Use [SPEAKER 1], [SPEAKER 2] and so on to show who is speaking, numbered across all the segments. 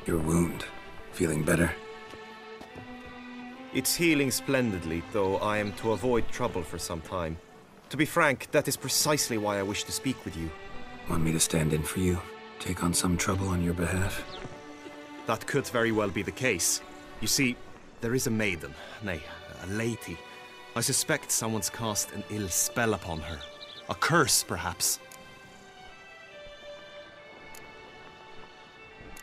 [SPEAKER 1] Your wound. Feeling better?
[SPEAKER 2] It's healing splendidly, though I am to avoid trouble for some time. To be frank, that is precisely why I wish to speak with you.
[SPEAKER 1] Want me to stand in for you? Take on some trouble on your behalf?
[SPEAKER 2] That could very well be the case. You see, there is a maiden, nay, a lady. I suspect someone's cast an ill spell upon her. A curse, perhaps.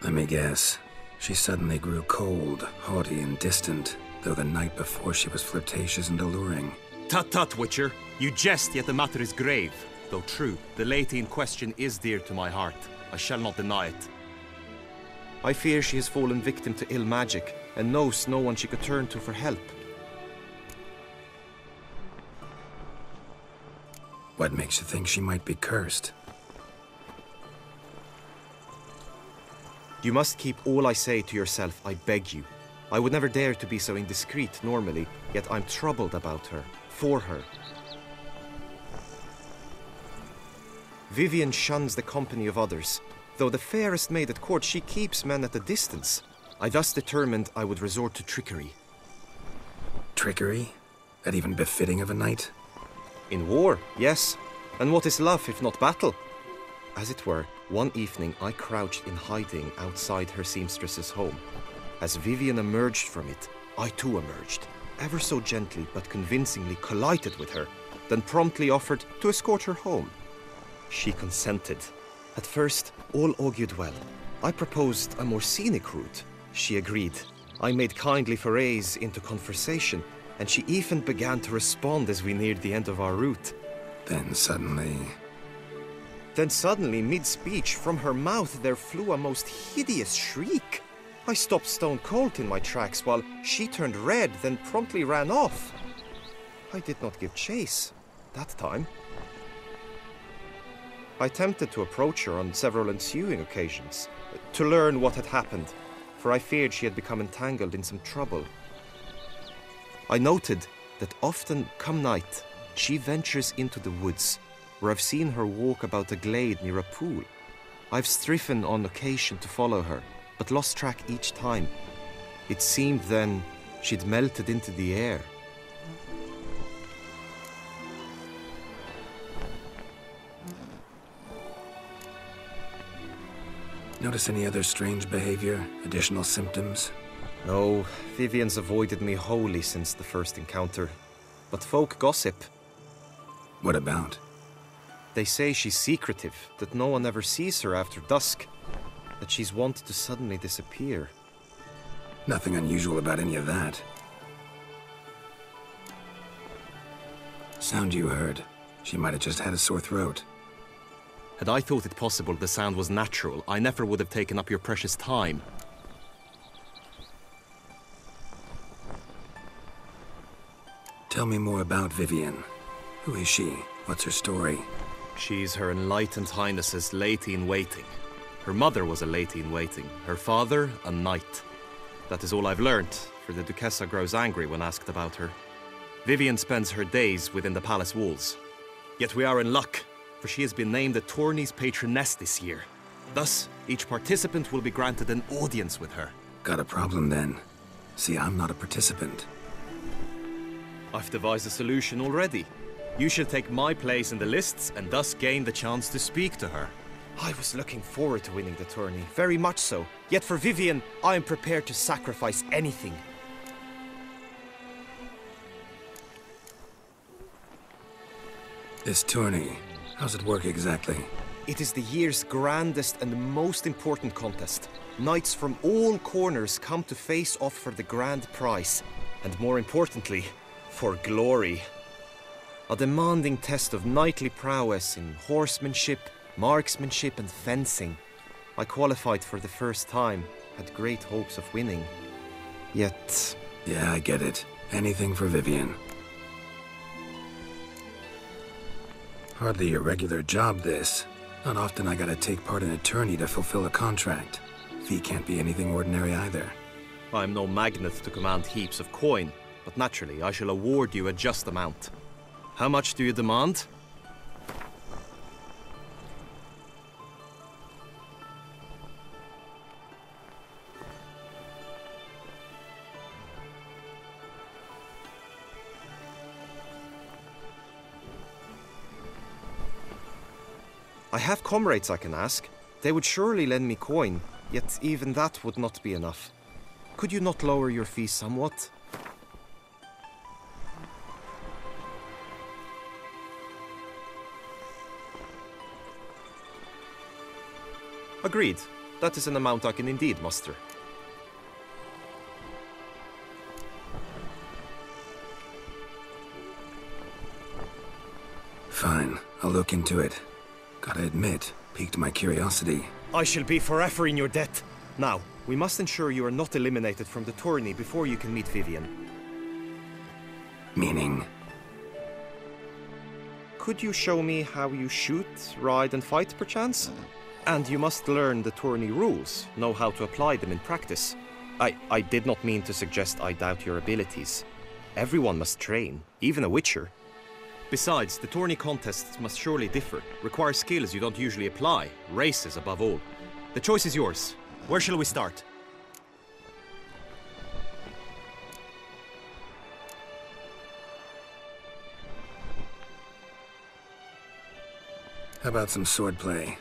[SPEAKER 1] Let me guess. She suddenly grew cold, haughty, and distant, though the night before she was flirtatious and alluring.
[SPEAKER 2] Tut tut, Witcher. You jest, yet the matter is grave. Though true, the lady in question is dear to my heart. I shall not deny it. I fear she has fallen victim to ill magic, and knows no one she could turn to for help.
[SPEAKER 1] What makes you think she might be cursed?
[SPEAKER 2] You must keep all I say to yourself, I beg you. I would never dare to be so indiscreet normally, yet I'm troubled about her, for her. Vivienne shuns the company of others. Though the fairest maid at court, she keeps men at a distance. I thus determined I would resort to trickery.
[SPEAKER 1] Trickery? That even befitting of a knight?
[SPEAKER 2] In war, yes. And what is love if not battle? As it were, one evening I crouched in hiding outside her seamstress's home. As Vivienne emerged from it, I too emerged. Ever so gently but convincingly collided with her, then promptly offered to escort her home. She consented. At first, all augured well. I proposed a more scenic route. She agreed. I made kindly forays into conversation, and she even began to respond as we neared the end of our route.
[SPEAKER 1] Then suddenly,
[SPEAKER 2] mid-speech, from her mouth there flew a most hideous shriek. I stopped stone cold in my tracks while she turned red, then promptly ran off. I did not give chase that time. I attempted to approach her on several ensuing occasions, to learn what had happened, for I feared she had become entangled in some trouble. I noted that often, come night, she ventures into the woods, where I've seen her walk about a glade near a pool. I've striven on occasion to follow her, but lost track each time. It seemed then she'd melted into the air.
[SPEAKER 1] notice any other strange behavior, additional symptoms?
[SPEAKER 2] No, Vivienne's avoided me wholly since the first encounter. But folk gossip.
[SPEAKER 1] What about?
[SPEAKER 2] They say she's secretive, that no one ever sees her after dusk, that she's wont to suddenly disappear.
[SPEAKER 1] Nothing unusual about any of that. Sound you heard. She might have just had a sore throat.
[SPEAKER 2] Had I thought it possible the sound was natural, I never would have taken up your precious time.
[SPEAKER 1] Tell me more about Vivienne. Who is she? What's her story?
[SPEAKER 2] She's Her Enlightened Highness's lady-in-waiting. Her mother was a lady-in-waiting, her father a knight. That is all I've learnt, for the Duchessa grows angry when asked about her. Vivienne spends her days within the palace walls. Yet we are in luck, for she has been named the tourney's patroness this year. Thus, each participant will be granted an audience with her.
[SPEAKER 1] Got a problem then. See, I'm not a participant.
[SPEAKER 2] I've devised a solution already. You shall take my place in the lists and thus gain the chance to speak to her. I was looking forward to winning the tourney, very much so. Yet for Vivienne, I am prepared to sacrifice anything.
[SPEAKER 1] This tourney, how's it work exactly?
[SPEAKER 2] It is the year's grandest and most important contest. Knights from all corners come to face off for the grand prize. And more importantly, for glory. A demanding test of knightly prowess in horsemanship, marksmanship and fencing. I qualified for the first time, had great hopes of winning. Yet...
[SPEAKER 1] Yeah, I get it. Anything for Vivienne. Hardly your regular job, this. Not often I gotta take part in a tourney to fulfill a contract. Fee can't be anything ordinary either.
[SPEAKER 2] I'm no magnet to command heaps of coin, but naturally I shall award you a just amount. How much do you demand? I have comrades I can ask. They would surely lend me coin, yet even that would not be enough. Could you not lower your fees somewhat? Agreed. That is an amount I can indeed muster.
[SPEAKER 1] Fine, I'll look into it. Gotta admit, piqued my curiosity.
[SPEAKER 2] I shall be forever in your debt. Now, we must ensure you are not eliminated from the tourney before you can meet Vivian.
[SPEAKER 1] Meaning?
[SPEAKER 2] Could you show me how you shoot, ride and fight, perchance? And you must learn the tourney rules, know how to apply them in practice. I did not mean to suggest I doubt your abilities. Everyone must train, even a witcher. Besides, the tourney contests must surely differ, require skills you don't usually apply, races above all. The choice is yours. Where shall we start?
[SPEAKER 1] How about some swordplay?